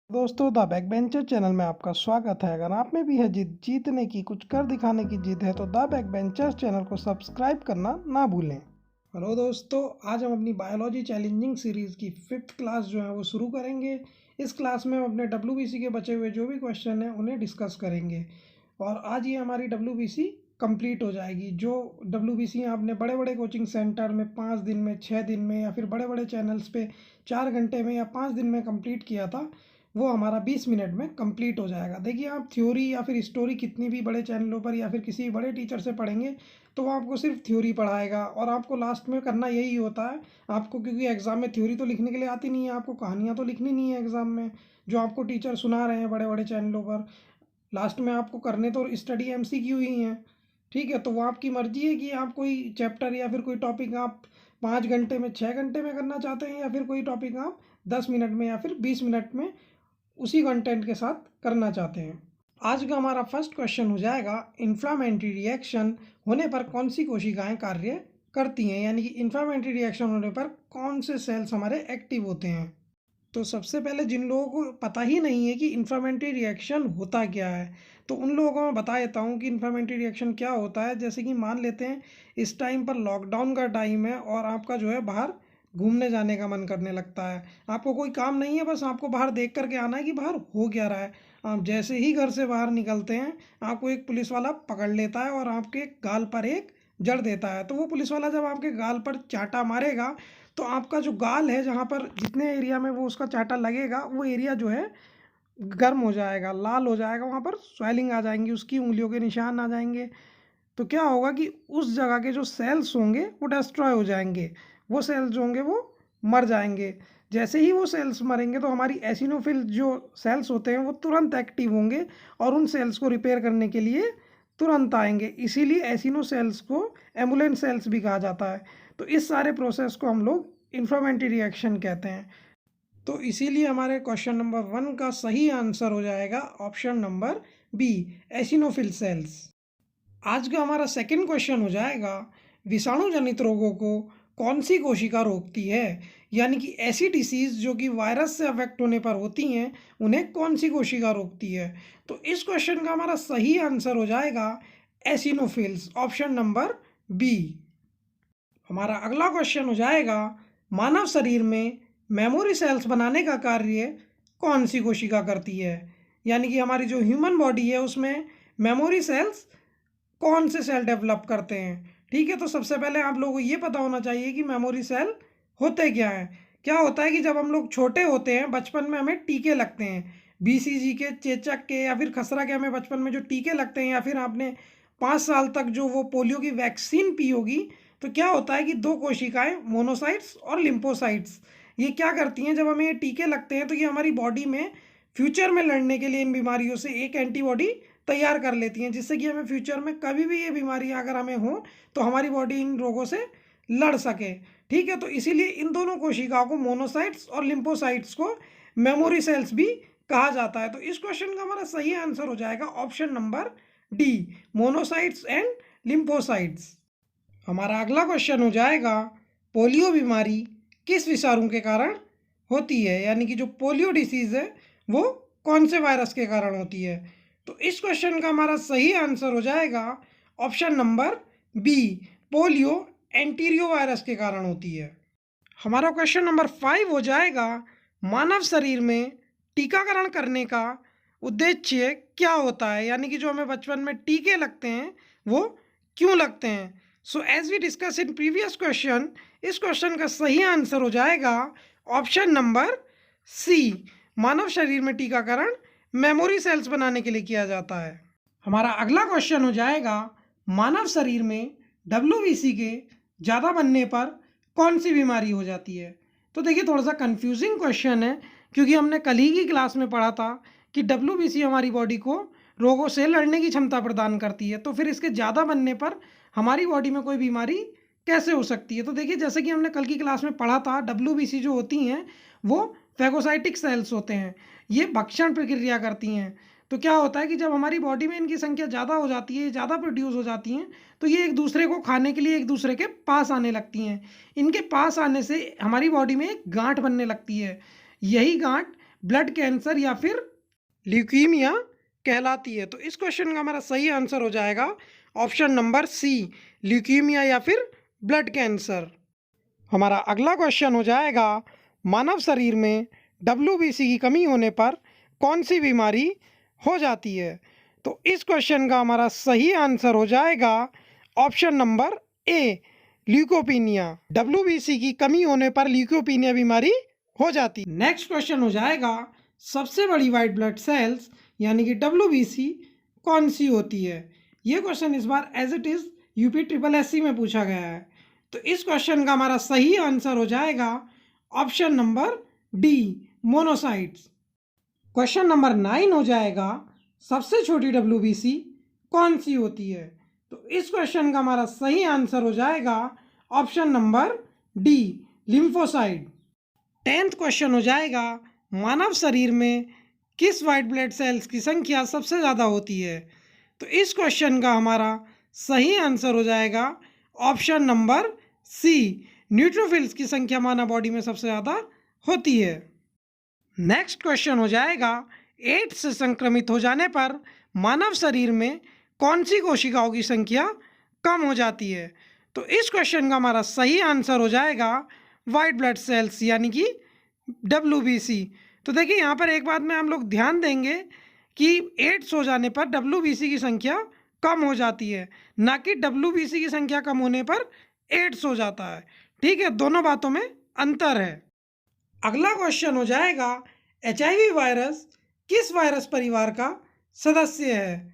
दोस्तों the back bencher channel में आपका स्वागत है। अगर आप में भी है जिद जीतने की, कुछ कर दिखाने की जिद है, तो द बैक बेंचर्स चैनल को सब्सक्राइब करना ना भूलें। हेलो दोस्तों, आज हम अपनी बायोलॉजी चैलेंजिंग सीरीज़ की 5th क्लास जो है वो शुरू करेंगे। इस क्लास में हम अपने WBC के बचे हुए जो भी क्वेश्चन हैं उन्हें डिस्कस करेंगे और आज ये हमारी WBC कंप्लीट हो जाएगी। जो WBC आपने बड़े बड़े कोचिंग सेंटर में 5 दिन में, 6 दिन में या फिर बड़े बड़े चैनल्स पे 4 घंटे में या 5 दिन में कंप्लीट किया था, वो हमारा 20 मिनट में कंप्लीट हो जाएगा। देखिए, आप थ्योरी या फिर स्टोरी कितनी भी बड़े चैनलों पर या फिर किसी बड़े टीचर से पढ़ेंगे तो वो आपको सिर्फ थ्योरी पढ़ाएगा और आपको लास्ट में करना यही होता है आपको, क्योंकि एग्ज़ाम में थ्योरी तो लिखने के लिए आती नहीं है, आपको कहानियाँ तो लिखनी नहीं है एग्ज़ाम में जो आपको टीचर सुना रहे हैं बड़े बड़े चैनलों पर। लास्ट में आपको करने तो स्टडी MCQ ही हैं, ठीक है। तो वो आपकी मर्जी है कि आप कोई चैप्टर या फिर कोई टॉपिक आप 5 घंटे में, 6 घंटे में करना चाहते हैं या फिर कोई टॉपिक आप 10 मिनट में या फिर 20 मिनट में उसी कंटेंट के साथ करना चाहते हैं। आज का हमारा फर्स्ट क्वेश्चन हो जाएगा, इन्फ्लामेटरी रिएक्शन होने पर कौन सी कोशिकाएं कार्य करती हैं, यानी कि इन्फ्लामेटरी रिएक्शन होने पर कौन से सेल्स हमारे एक्टिव होते हैं। तो सबसे पहले जिन लोगों को पता ही नहीं है कि इन्फ्लामेटरी रिएक्शन होता क्या है, तो उन लोगों को मैं बता देता हूँ कि इन्फ्लामेटरी रिएक्शन क्या होता है। जैसे कि मान लेते हैं इस टाइम पर लॉकडाउन का टाइम है और आपका जो है बाहर घूमने जाने का मन करने लगता है, आपको कोई काम नहीं है, बस आपको बाहर देख करके आना है कि बाहर हो क्या रहा है। आप जैसे ही घर से बाहर निकलते हैं, आपको एक पुलिस वाला पकड़ लेता है और आपके गाल पर एक जड़ देता है। तो वो पुलिस वाला जब आपके गाल पर चांटा मारेगा तो आपका जो गाल है, जहाँ पर जितने एरिया में वो उसका चांटा लगेगा, वो एरिया जो है गर्म हो जाएगा, लाल हो जाएगा, वहाँ पर स्वेलिंग आ जाएंगी, उसकी उंगलियों के निशान आ जाएंगे। तो क्या होगा कि उस जगह के जो सेल्स होंगे वो डिस्ट्रॉय हो जाएंगे, वो सेल्स जो होंगे वो मर जाएंगे। जैसे ही वो सेल्स मरेंगे तो हमारी एसिनोफिल जो सेल्स होते हैं वो तुरंत एक्टिव होंगे और उन सेल्स को रिपेयर करने के लिए तुरंत आएंगे। इसीलिए एसिनो सेल्स को एम्बुलेंस सेल्स भी कहा जाता है। तो इस सारे प्रोसेस को हम लोग इन्फ्लामेटरी रिएक्शन कहते हैं। तो इसीलिए हमारे क्वेश्चन नंबर 1 का सही आंसर हो जाएगा option number B, eosinophil cells. आज का हमारा सेकंड क्वेश्चन हो जाएगा, विषाणु जनित रोगों को कौन सी कोशिका रोकती है, यानी कि ऐसी डिसीज जो कि वायरस से अफेक्ट होने पर होती हैं उन्हें कौन सी कोशिका रोकती है। तो इस क्वेश्चन का हमारा सही आंसर हो जाएगा एसिनोफिल्स, ऑप्शन नंबर बी। हमारा अगला क्वेश्चन हो जाएगा, मानव शरीर में मेमोरी सेल्स बनाने का कार्य कौन सी कोशिका करती है, यानी कि हमारी जो ह्यूमन बॉडी है उसमें मेमोरी सेल्स कौन से सेल डेवलप करते हैं। ठीक है, तो सबसे पहले आप लोगों को ये पता होना चाहिए कि मेमोरी सेल होते क्या हैं। क्या होता है कि जब हम लोग छोटे होते हैं, बचपन में हमें टीके लगते हैं, BCG के, चेचक के या फिर खसरा के, हमें बचपन में जो टीके लगते हैं, या फिर आपने 5 साल तक जो वो पोलियो की वैक्सीन पी होगी, तो क्या होता है कि दो कोशिकाएं, मोनोसाइट्स और लिम्फोसाइट्स, ये क्या करती हैं, जब हमें ये टीके लगते हैं तो ये हमारी बॉडी में फ्यूचर में लड़ने के लिए इन बीमारियों से एक एंटीबॉडी तैयार कर लेती हैं, जिससे कि हमें फ्यूचर में कभी भी ये बीमारियां अगर हमें हो तो हमारी बॉडी इन रोगों से लड़ सके। ठीक है, तो इसीलिए इन दोनों कोशिकाओं को, मोनोसाइट्स और लिम्फोसाइट्स को, मेमोरी सेल्स भी कहा जाता है। तो इस क्वेश्चन का हमारा सही आंसर हो जाएगा option number D, monocytes and lymphocytes. हमारा अगला क्वेश्चन हो जाएगा, पोलियो बीमारी किस विषाणु के कारण होती है, यानी कि जो पोलियो डिसीज है वो कौन से वायरस के कारण होती है। तो इस क्वेश्चन का हमारा सही आंसर हो जाएगा option number B, polio enterovirus के कारण होती है। हमारा क्वेश्चन नंबर 5 हो जाएगा, मानव शरीर में टीकाकरण करने का उद्देश्य क्या होता है, यानी कि जो हमें बचपन में टीके लगते हैं वो क्यों लगते हैं। So as we discuss in previous question, इस क्वेश्चन का सही आंसर हो जाएगा ऑप्शन नंबर सी, मानव शरीर में टीकाकरण मेमोरी सेल्स बनाने के लिए किया जाता है। हमारा अगला क्वेश्चन हो जाएगा, मानव शरीर में WBC के ज़्यादा बनने पर कौन सी बीमारी हो जाती है। तो देखिए, थोड़ा सा कंफ्यूजिंग क्वेश्चन है, क्योंकि हमने कल ही की क्लास में पढ़ा था कि WBC हमारी बॉडी को रोगों से लड़ने की क्षमता प्रदान करती है, तो फिर इसके ज़्यादा बनने पर हमारी बॉडी में कोई बीमारी कैसे हो सकती है। तो देखिए, जैसे कि हमने कल की क्लास में पढ़ा था, WBC जो होती हैं वो फैगोसाइटिक सेल्स होते हैं, ये भक्षण प्रक्रिया करती हैं। तो क्या होता है कि जब हमारी बॉडी में इनकी संख्या ज़्यादा हो जाती है, ज़्यादा प्रोड्यूस हो जाती हैं, तो ये एक दूसरे को खाने के लिए एक दूसरे के पास आने लगती हैं। इनके पास आने से हमारी बॉडी में एक गांठ बनने लगती है, यही गांठ ब्लड कैंसर या फिर ल्यूकीमिया कहलाती है? तो इस क्वेश्चन का हमारा सही आंसर हो जाएगा ऑप्शन नंबर सी, ल्यूकीमिया या फिर ब्लड कैंसर। हमारा अगला क्वेश्चन हो जाएगा, मानव शरीर में डब्ल्यूबीसी की कमी होने पर कौन सी बीमारी हो जाती है? तो इस क्वेश्चन का हमारा सही आंसर हो जाएगा option number A, leucopenia. WBC की कमी होने पर ल्यूकोपीनिया बीमारी हो जाती है। नेक्स्ट क्वेश्चन हो जाएगा, सबसे बड़ी वाइट ब्लड सेल्स यानी कि डब्ल्यूबीसी कौन सी होती है? ये क्वेश्चन इस बार as it is UP triple SC में पूछा गया है। तो इस क्वेश्चन का हमारा सही आंसर हो जाएगा option number D, monocytes. Question number 9 हो जाएगा, सबसे छोटी डब्ल्यूबीसी कौन सी होती है? तो इस क्वेश्चन का हमारा सही आंसर हो जाएगा option number D, lymphocyte. 10th question हो जाएगा, मानव शरीर में किस वाइट ब्लड सेल्स की संख्या सबसे ज़्यादा होती है? तो इस क्वेश्चन का हमारा सही आंसर हो जाएगा ऑप्शन नंबर सी, न्यूट्रोफिल्स की संख्या मानव बॉडी में सबसे ज़्यादा होती है। नेक्स्ट क्वेश्चन हो जाएगा, एड्स से संक्रमित हो जाने पर मानव शरीर में कौन सी कोशिकाओं की संख्या कम हो जाती है? तो इस क्वेश्चन का हमारा सही आंसर हो जाएगा वाइट ब्लड सेल्स यानी कि डब्ल्यूबीसी। तो देखिए यहाँ पर एक बात में हम लोग ध्यान देंगे कि एड्स हो जाने पर डब्ल्यूबीसी की संख्या कम हो जाती है, ना कि डब्ल्यूबीसी की संख्या कम होने पर एड्स हो जाता है। ठीक है, दोनों बातों में अंतर है। अगला क्वेश्चन हो जाएगा, एचआईवी वायरस किस वायरस परिवार का सदस्य है?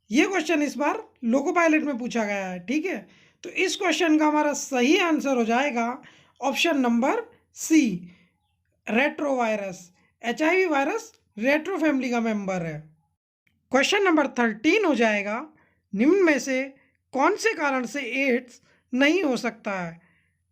ये क्वेश्चन इस बार लोको पायलट में पूछा गया है। ठीक है, तो इस क्वेश्चन का हमारा सही आंसर हो जाएगा option number C, retro virus. HIV virus retro family का मेंबर है। क्वेश्चन नंबर 13 हो जाएगा, निम्न में से कौन से कारण से एड्स नहीं हो सकता है?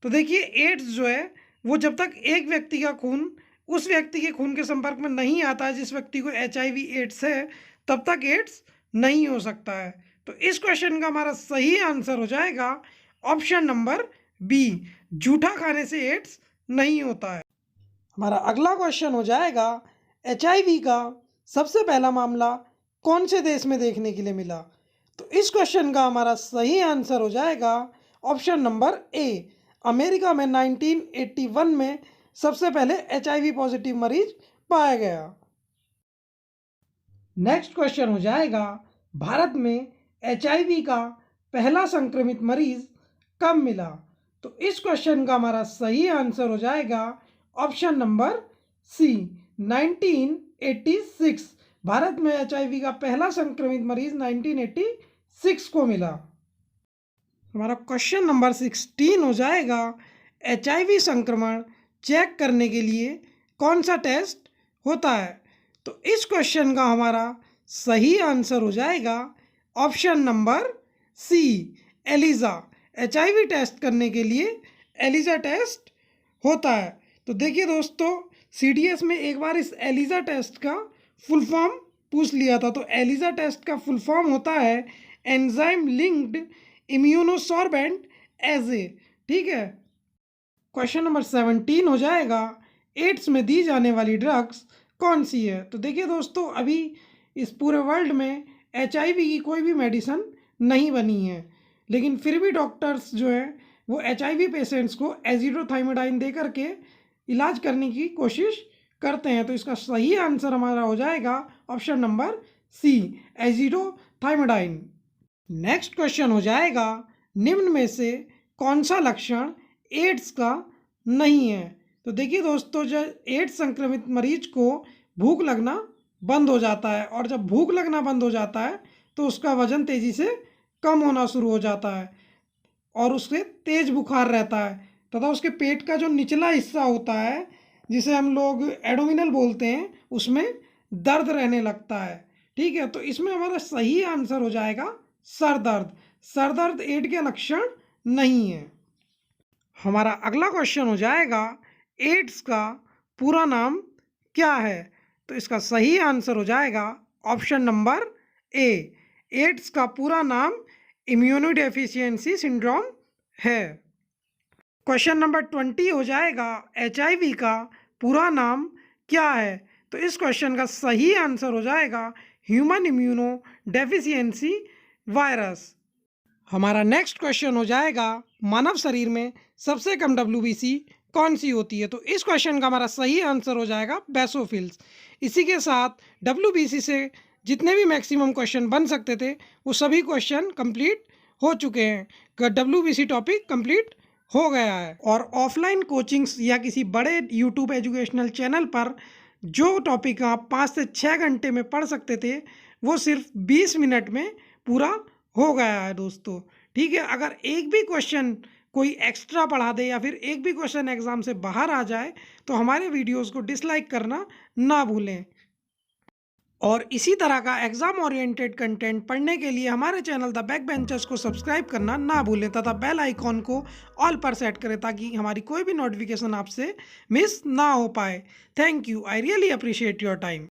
तो देखिए, एड्स जो है वो जब तक एक व्यक्ति का खून उस व्यक्ति के खून के संपर्क में नहीं आता है जिस व्यक्ति को एचआईवी एड्स है, तब तक एड्स नहीं हो सकता है। तो इस क्वेश्चन का हमारा सही आंसर हो जाएगा ऑप्शन नंबर बी, जूठा खाने से एड्स नहीं होता है। हमारा अगला क्वेश्चन हो जाएगा, एचआईवी का सबसे पहला मामला कौन से देश में देखने के लिए मिला? तो इस क्वेश्चन का हमारा सही आंसर हो जाएगा ऑप्शन नंबर ए, अमेरिका में 1981 में सबसे पहले एचआईवी पॉजिटिव मरीज पाया गया। नेक्स्ट क्वेश्चन हो जाएगा, भारत में एचआईवी का पहला संक्रमित मरीज कब मिला? तो इस क्वेश्चन का हमारा सही आंसर हो जाएगा ऑप्शन नंबर सी, 1986। भारत में एचआईवी का पहला संक्रमित मरीज 1986 को मिला। हमारा क्वेश्चन नंबर 16 हो जाएगा, एचआईवी संक्रमण चेक करने के लिए कौन सा टेस्ट होता है? तो इस क्वेश्चन का हमारा सही आंसर हो जाएगा option number C, ELISA. HIV test करने के लिए एलिजा टेस्ट होता है। तो देखिए दोस्तों, सीडीएस में एक बार इस एलिजा टेस्ट का फुल फॉर्म पूछ लिया था। तो एलिजा टेस्ट का फुल फॉर्म होता है एंजाइम लिंक्ड इम्यूनोसॉर्बेंट एजे। ठीक है, क्वेश्चन नंबर 17 हो जाएगा, एड्स में दी जाने वाली ड्रग्स कौन सी है? तो देखिए दोस्तों, अभी इस पूरे वर्ल्ड में एचआईवी की कोई भी मेडिसिन नहीं बनी है, लेकिन फिर भी डॉक्टर्स जो है वो एचआईवी पेशेंट्स को एजिडोथाइमिडाइन दे करके इलाज करने की कोशिश करते हैं। तो इसका सही आंसर हमारा हो जाएगा option number C, azidothymidine. Next question हो जाएगा, निम्न में से कौन सा लक्षण एड्स का नहीं है? तो देखिए दोस्तों, जब एड्स संक्रमित मरीज को भूख लगना बंद हो जाता है, और जब भूख लगना बंद हो जाता है तो उसका वजन तेज़ी से कम होना शुरू हो जाता है और उससे तेज बुखार रहता है, तथा उसके पेट का जो निचला हिस्सा होता है जिसे हम लोग एडोमिनल बोलते हैं, उसमें दर्द रहने लगता है। ठीक है, तो इसमें हमारा सही आंसर हो जाएगा सर दर्द। सर दर्द एड के लक्षण नहीं है। हमारा अगला क्वेश्चन हो जाएगा, एड्स का पूरा नाम क्या है? तो इसका सही आंसर हो जाएगा ऑप्शन नंबर ए, एड्स का पूरा नाम इम्यूनोडेफिशिएंसी सिंड्रोम है। क्वेश्चन नंबर 20 हो जाएगा, एचआईवी का पूरा नाम क्या है? तो इस क्वेश्चन का सही आंसर हो जाएगा ह्यूमन इम्यूनो डेफिशिएंसी वायरस। हमारा नेक्स्ट क्वेश्चन हो जाएगा मानव शरीर में सबसे कम डब्ल्यूबीसी कौन सी होती है। तो इस क्वेश्चन का हमारा सही आंसर हो जाएगा बेसोफिल्स। इसी के साथ डब्ल्यूबीसी से जितने भी मैक्सिमम क्वेश्चन बन सकते थे वो सभी क्वेश्चन कंप्लीट हो चुके हैं। डब्ल्यूबीसी टॉपिक कंप्लीट हो गया है। और ऑफलाइन कोचिंग्स या किसी बड़े यूट्यूब एजुकेशनल चैनल पर जो टॉपिक आप 5 से 6 घंटे में पढ़ सकते थे वो सिर्फ 20 मिनट में पूरा हो गया है दोस्तों। ठीक है, अगर एक भी क्वेश्चन कोई एक्स्ट्रा पढ़ा दे या फिर एक भी क्वेश्चन एग्जाम से बाहर आ जाए तो हमारे वीडियोस को डिसलाइक करना ना भूलें। और इसी तरह का एग्जाम ओरिएंटेड कंटेंट पढ़ने के लिए हमारे चैनल द बैक बेंचर्स को सब्सक्राइब करना ना भूलें तथा बेल आइकॉन को ऑल पर सेट करें ताकि हमारी कोई भी नोटिफिकेशन आपसे मिस ना हो पाए। Thank you, I really appreciate your time.